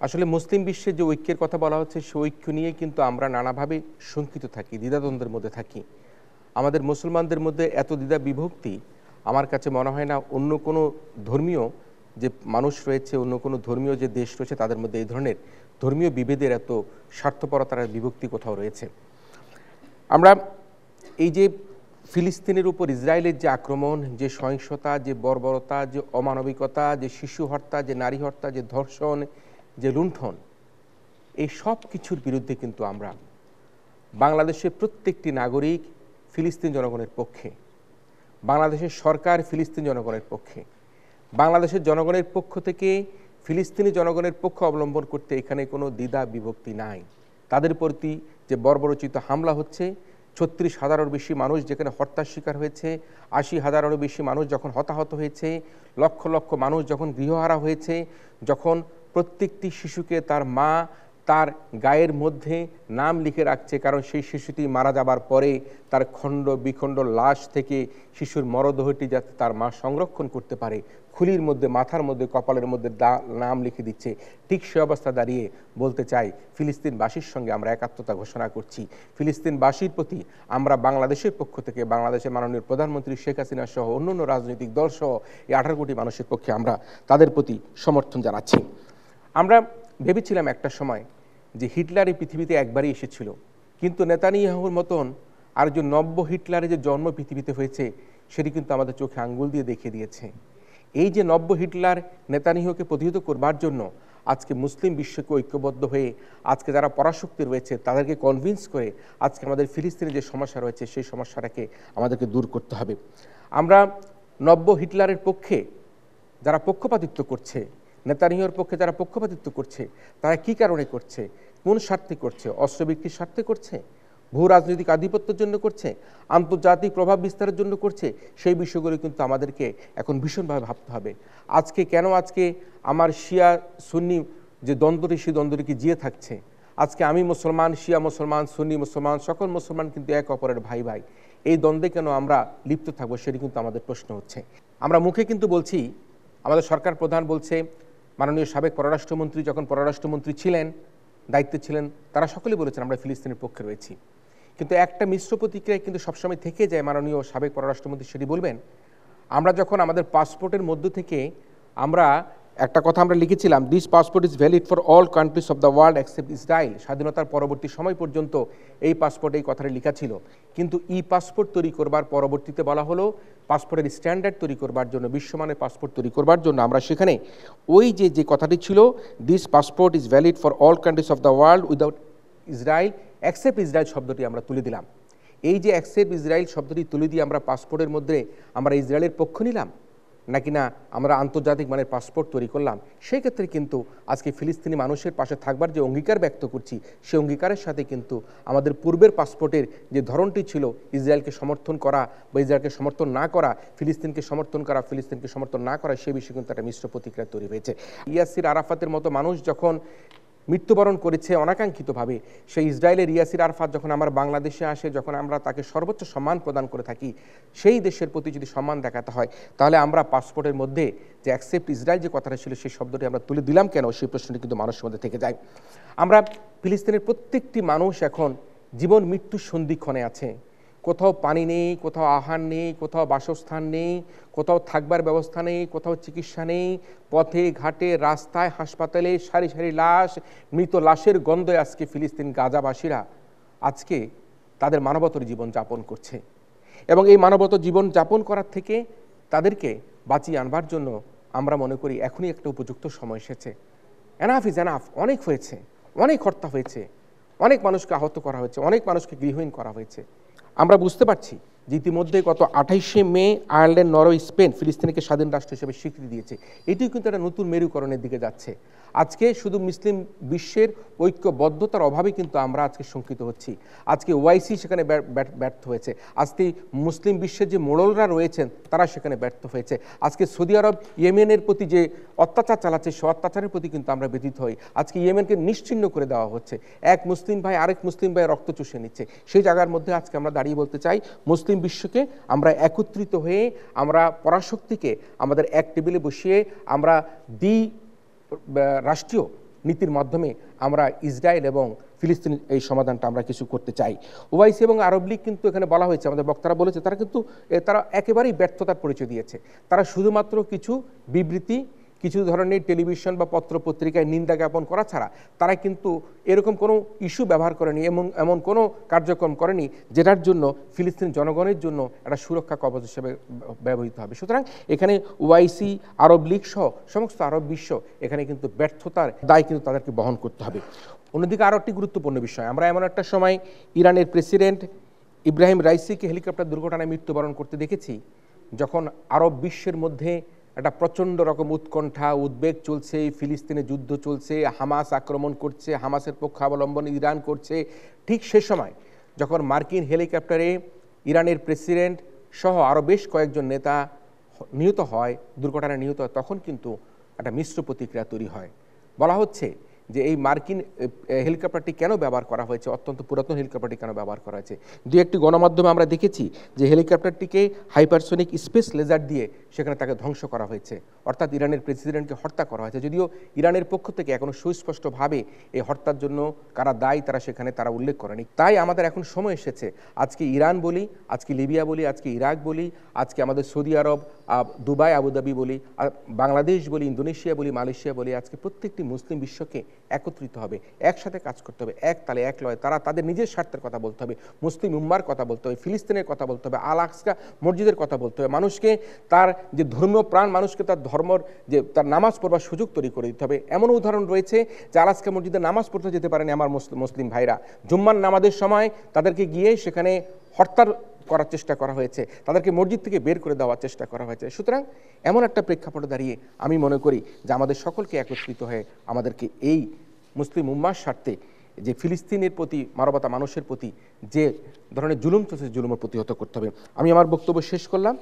আসলে মুসলিম বিশ্বে যে ঐক্যের কথা বলা হচ্ছে সেই ঐক্য নিয়ে কিন্তু আমরা নানাভাবে শঙ্কিত থাকি, দ্বিধাদ্বন্দ্বের মধ্যে থাকি। আমাদের মুসলমানদের মধ্যে এত দ্বিধা বিভক্তি আমার কাছে মনে হয় না অন্য কোনো ধর্মীয় যে মানুষ রয়েছে, অন্য কোনো ধর্মীয় যে দেশ রয়েছে তাদের মধ্যে এই ধরনের ধর্মীয় বিভেদের এত স্বার্থপরতার বিভক্তি কোথাও রয়েছে। আমরা এই যে ফিলিস্তিনের উপর ইসরায়েলের যে আক্রমণ, যে সহিংসতা, যে বর্বরতা, যে অমানবিকতা, যে শিশু হত্যা, যে নারী হত্যা, যে ধর্ষণ, যে লুণ্ঠন, এই সব কিছুর বিরুদ্ধে কিন্তু আমরা বাংলাদেশের প্রত্যেকটি নাগরিক ফিলিস্তিন জনগণের পক্ষে, বাংলাদেশের সরকার ফিলিস্তিন জনগণের পক্ষে, বাংলাদেশের জনগণের পক্ষ থেকে ফিলিস্তিনি জনগণের পক্ষ অবলম্বন করতে এখানে কোনো দ্বিধা বিভক্তি নাই। তাদের প্রতি যে বর্বরচিত হামলা হচ্ছে, ৩৬,০০০-এরও বেশি মানুষ যেখানে হত্যার শিকার হয়েছে, ৮০,০০০-এরও বেশি মানুষ যখন হতাহত হয়েছে, লক্ষ লক্ষ মানুষ যখন গৃহহারা হয়েছে, যখন প্রত্যেকটি শিশুকে তার মা তার গায়ের মধ্যে নাম লিখে রাখছে, কারণ সেই শিশুটি মারা যাবার পরে তার খণ্ড বিখণ্ড লাশ থেকে শিশুর মরদেহটি যাতে তার মা সংরক্ষণ করতে পারে, খুলির মধ্যে, মাথার মধ্যে, কপালের মধ্যে নাম লিখে দিচ্ছে। ঠিক সে অবস্থা দাঁড়িয়ে বলতে চাই, ফিলিস্তিনবাসীর সঙ্গে আমরা একাত্মতা ঘোষণা করছি। ফিলিস্তিনবাসীর প্রতি আমরা বাংলাদেশের পক্ষ থেকে, বাংলাদেশের মাননীয় প্রধানমন্ত্রী শেখ হাসিনা সহ অন্যান্য রাজনৈতিক দল সহ এই 18 কোটি মানুষের পক্ষে আমরা তাদের প্রতি সমর্থন জানাচ্ছি। আমরা ভেবেছিলাম একটা সময় যে হিটলার এই পৃথিবীতে একবারই এসেছিল, কিন্তু নেতানিয়াহুর মতন আর যে নব্য হিটলারের যে জন্ম পৃথিবীতে হয়েছে সেটি কিন্তু আমাদের চোখে আঙ্গুল দিয়ে দেখিয়ে দিয়েছে। এই যে নব্য হিটলার নেতানিয়াহুকে প্রতিহত করবার জন্য আজকে মুসলিম বিশ্বকে ঐক্যবদ্ধ হয়ে আজকে যারা পরাশক্তি রয়েছে তাদেরকে কনভিন্স করে আজকে আমাদের ফিলিস্তিনে যে সমস্যা রয়েছে সেই সমস্যাটাকে আমাদেরকে দূর করতে হবে। আমরা নব্য হিটলারের পক্ষে যারা পক্ষপাতিত্ব করছে, নেতানিয়াহুর পক্ষে যারা পক্ষপাতিত্ব করছে, তারা কি কারণে করছে, কোন স্বার্থে করছে? অস্ত্রবিক্রির স্বার্থে করছে, ভূ রাজনৈতিক আধিপত্যের জন্য করছে, আন্তর্জাতিক প্রভাব বিস্তারের জন্য করছে? সেই বিষয়গুলো কিন্তু আমাদেরকে এখন ভীষণভাবে ভাবতে হবে। আজকে কেন আজকে আমার শিয়া সুন্নি যে দ্বন্দ্বটি, সেই দ্বন্দ্বটি কি জিয়ে থাকছে? আজকে আমি মুসলমান, শিয়া মুসলমান, সুন্নি মুসলমান, সকল মুসলমান কিন্তু এক অপরের ভাই ভাই। এই দ্বন্দ্বে কেন আমরা লিপ্ত থাকবো, সেটি কিন্তু আমাদের প্রশ্ন হচ্ছে। আমরা মুখে কিন্তু বলছি, আমাদের সরকার প্রধান বলছে, মাননীয় সাবেক পররাষ্ট্রমন্ত্রী যখন পররাষ্ট্রমন্ত্রী ছিলেন, দায়িত্বে ছিলেন, তারা সকলেই বলেছেন আমরা ফিলিস্তিনের পক্ষে রয়েছি। কিন্তু একটা মিশ্র প্রতিক্রিয়া কিন্তু সবসময় থেকে যায়। মাননীয় সাবেক পররাষ্ট্রমন্ত্রী সেটি বলবেন, আমরা যখন আমাদের পাসপোর্টের মধ্য থেকে আমরা একটা কথা আমরা লিখেছিলাম, this passport is valid for all countries of the world except Israel. স্বাধীনতার পরবর্তী সময় পর্যন্ত এই পাসপোর্টে এই কথাটা লেখা ছিল। কিন্তু ই পাসপোর্ট তৈরি করবার পরবর্তীতে বলা হলো, পাসপোর্টের স্ট্যান্ডার্ড তৈরি করবার জন্য, বিশ্বমানের পাসপোর্ট তৈরি করবার জন্য আমরা সেখানে ওই যে কথাটি ছিল, this passport is valid for all countries of the world without Israel accept Israel শব্দটি আমরা তুলে দিলাম। এই যে অ্যাকসেপ্ট ইসরায়েল শব্দটি তুলে দিয়ে আমরা পাসপোর্টের মধ্যে আমরা ইসরায়েলের পক্ষ নিলাম, নাকি না আমরা আন্তর্জাতিক মানের পাসপোর্ট তৈরি করলাম? সেই ক্ষেত্রে কিন্তু আজকে ফিলিস্তিনি মানুষের পাশে থাকবার যে অঙ্গীকার ব্যক্ত করছি, সেই অঙ্গীকারের সাথে কিন্তু আমাদের পূর্বের পাসপোর্টের যে ধরনটি ছিল, ইসরায়েলকে সমর্থন করা বা ইসরায়েলকে সমর্থন না করা, ফিলিস্তিনকে সমর্থন করা, ফিলিস্তিনকে সমর্থন না করা, সেই বিষয়ে কিন্তু একটা মিশ্র প্রতিক্রিয়া তৈরি হয়েছে। ইয়াসির আরাফাতের মতো মানুষ যখন মৃত্যুবরণ করেছে অনাকাঙ্ক্ষিতভাবে, সেই ইসরায়েলের ইয়াসির আরাফাত যখন আমার বাংলাদেশে আসে, যখন আমরা তাকে সর্বোচ্চ সম্মান প্রদান করে থাকি, সেই দেশের প্রতি যদি সম্মান দেখাতে হয়, তাহলে আমরা পাসপোর্টের মধ্যে যে অ্যাকসেপ্ট ইসরায়েল যে কথাটা ছিল সেই শব্দটি আমরা তুলে দিলাম কেন, সেই প্রশ্নটি কিন্তু মানুষের মধ্যে থেকে যায়। আমরা ফিলিস্তিনের প্রত্যেকটি মানুষ এখন জীবন মৃত্যুর সন্ধিক্ষণে আছে। কোথাও পানি নেই, কোথাও আহার নেই, কোথাও বাসস্থান নেই, কোথাও থাকবার ব্যবস্থা নেই, কোথাও চিকিৎসা নেই। পথে ঘাটে রাস্তায় হাসপাতালে সারি সারি লাশ, মৃত লাশের গন্ধে আজকে ফিলিস্তিন গাজাবাসীরা আজকে তাদের মানবতর জীবন যাপন করছে। এবং এই মানবতর জীবন যাপন করার থেকে তাদেরকে বাঁচিয়ে আনবার জন্য আমরা মনে করি এখনই একটা উপযুক্ত সময় এসেছে। এনাফ ইজ এনাফ, অনেক হয়েছে, অনেক হত্যা হয়েছে, অনেক মানুষকে আহত করা হয়েছে, অনেক মানুষকে গৃহহীন করা হয়েছে। আমরা বুঝতে পারছি যে ইতিমধ্যে গত 28শে মে আয়ারল্যান্ড, নরওয়ে, স্পেন ফিলিস্তিনকে স্বাধীন রাষ্ট্র হিসেবে স্বীকৃতি দিয়েছে। এটিও কিন্তু একটা নতুন মেরুকরণের দিকে যাচ্ছে। আজকে শুধু মুসলিম বিশ্বের ঐক্যবদ্ধতার অভাবে কিন্তু আমরা আজকে শঙ্কিত হচ্ছি। আজকে ওআইসি সেখানে ব্যর্থ হয়েছে। আজকে মুসলিম বিশ্বের যে মোড়লরা রয়েছেন তারা সেখানে ব্যর্থ হয়েছে। আজকে সৌদি আরব ইয়েমেনের প্রতি যে অত্যাচার চালাচ্ছে, সে অত্যাচারের প্রতি কিন্তু আমরা ব্যথিত হই। আজকে ইয়েমেনকে নিশ্চিহ্ন করে দেওয়া হচ্ছে। এক মুসলিম ভাই আরেক মুসলিম ভাই রক্ত চুষে নিচ্ছে। সেই জায়গার মধ্যে আজকে আমরা দাঁড়িয়ে বলতে চাই, মুসলিম বিশ্বকে আমরা একত্রিত হয়ে আমরা পরাশক্তিকে আমাদের এক টেবিলে বসিয়ে আমরা রাষ্ট্রীয় নীতির মাধ্যমে আমরা ইসরায়েল এবং ফিলিস্তিন এই সমাধানটা আমরা কিছু করতে চাই। ওআইসি এবং আরব লীগ কিন্তু এখানে বলা হয়েছে, আমাদের বক্তারা বলেছে, তারা একেবারেই ব্যর্থতার পরিচয় দিয়েছে। তারা শুধুমাত্র কিছু বিবৃতি, কিছু ধরনের টেলিভিশন বা পত্র পত্রিকায় নিন্দা জ্ঞাপন করা ছাড়া তারা কিন্তু এরকম কোনো ইস্যু ব্যবহার করেনি এবং এমন কোনো কার্যক্রম করেনি যেটার জন্য ফিলিস্তিন জনগণের জন্য একটা সুরক্ষা কবচ হিসেবে ব্যবহৃত হবে। সুতরাং এখানে ওআইসি, আরব লীগ সহ সমস্ত আরব বিশ্ব এখানে কিন্তু ব্যর্থতার দায় কিন্তু তাদেরকে বহন করতে হবে। অন্যদিকে আরও একটি গুরুত্বপূর্ণ বিষয়, আমরা এমন একটা সময় ইরানের প্রেসিডেন্ট ইব্রাহিম রাইসিকে হেলিকপ্টার দুর্ঘটনায় মৃত্যুবরণ করতে দেখেছি, যখন আরব বিশ্বের মধ্যে একটা প্রচণ্ড রকম উৎকণ্ঠা, উদ্বেগ চলছে, ফিলিস্তিনে যুদ্ধ চলছে, হামাস আক্রমণ করছে, হামাসের পক্ষ অবলম্বন ইরান করছে। ঠিক সে সময় যখন মার্কিন হেলিকপ্টারে ইরানের প্রেসিডেন্ট সহ আরও বেশ কয়েকজন নেতা নিহত হয়, দুর্ঘটনায় নিহত হয়, তখন কিন্তু একটা মিশ্র প্রতিক্রিয়া তৈরি হয়। বলা হচ্ছে যে এই মার্কিন হেলিকপ্টারটি কেন ব্যবহার করা হয়েছে, অত্যন্ত পুরাতন হেলিকপ্টারটি কেন ব্যবহার করা হয়েছে। দু একটি গণমাধ্যমে আমরা দেখেছি যে হেলিকপ্টারটিকে হাইপারসোনিক স্পেস লেজার দিয়ে সেখানে তাকে ধ্বংস করা হয়েছে, অর্থাৎ ইরানের প্রেসিডেন্টকে হত্যা করা হয়েছে। যদিও ইরানের পক্ষ থেকে এখনো সুস্পষ্টভাবে এই হত্যার জন্য কারা দায়ী তারা উল্লেখ করেনি। তাই আমাদের এখন সময় এসেছে, আজকে ইরান বলি, আজকে লিবিয়া বলি, আজকে ইরাক বলি, আজকে আমাদের সৌদি আরব, দুবাই, আবুধাবি বলি, বাংলাদেশ বলি, ইন্দোনেশিয়া বলি, মালয়েশিয়া বলি, আজকে প্রত্যেকটি মুসলিম বিশ্বকে একত্রিত হবে, একসাথে কাজ করতে হবে, এক তালে এক লয়। তারা তাদের নিজের স্বার্থের কথা বলতে হবে, মুসলিম উম্মার কথা বলতে হবে, ফিলিস্তিনের কথা বলতে হবে, আল আকসা মসজিদের কথা বলতে হবে। মানুষকে তার যে ধর্মীয় প্রাণ, মানুষকে তার ধর্মর যে তার নামাজ পড়বার সুযোগ তৈরি করে দিতে হবে। এমন উদাহরণ রয়েছে যে আল আকসা মসজিদে নামাজ পড়তে যেতে পারেনি আমার মুসলিম ভাইরা, জুম্মার নামাজের সময় তাদেরকে গিয়ে সেখানে হরতাল করার চেষ্টা করা হয়েছে, তাদেরকে মসজিদ থেকে বের করে দেওয়ার চেষ্টা করা হয়েছে। সুতরাং এমন একটা প্রেক্ষাপটে দাঁড়িয়ে আমি মনে করি যে আমাদের সকলকে একত্রিত হয়ে আমাদেরকে এই মুসলিম উম্মার স্বার্থে যে ফিলিস্তিনের প্রতি, মানবতা মানুষের প্রতি যে ধরনের জুলুম চলছে, জুলুমের প্রতিহত করতে হবে। আমি আমার বক্তব্য শেষ করলাম।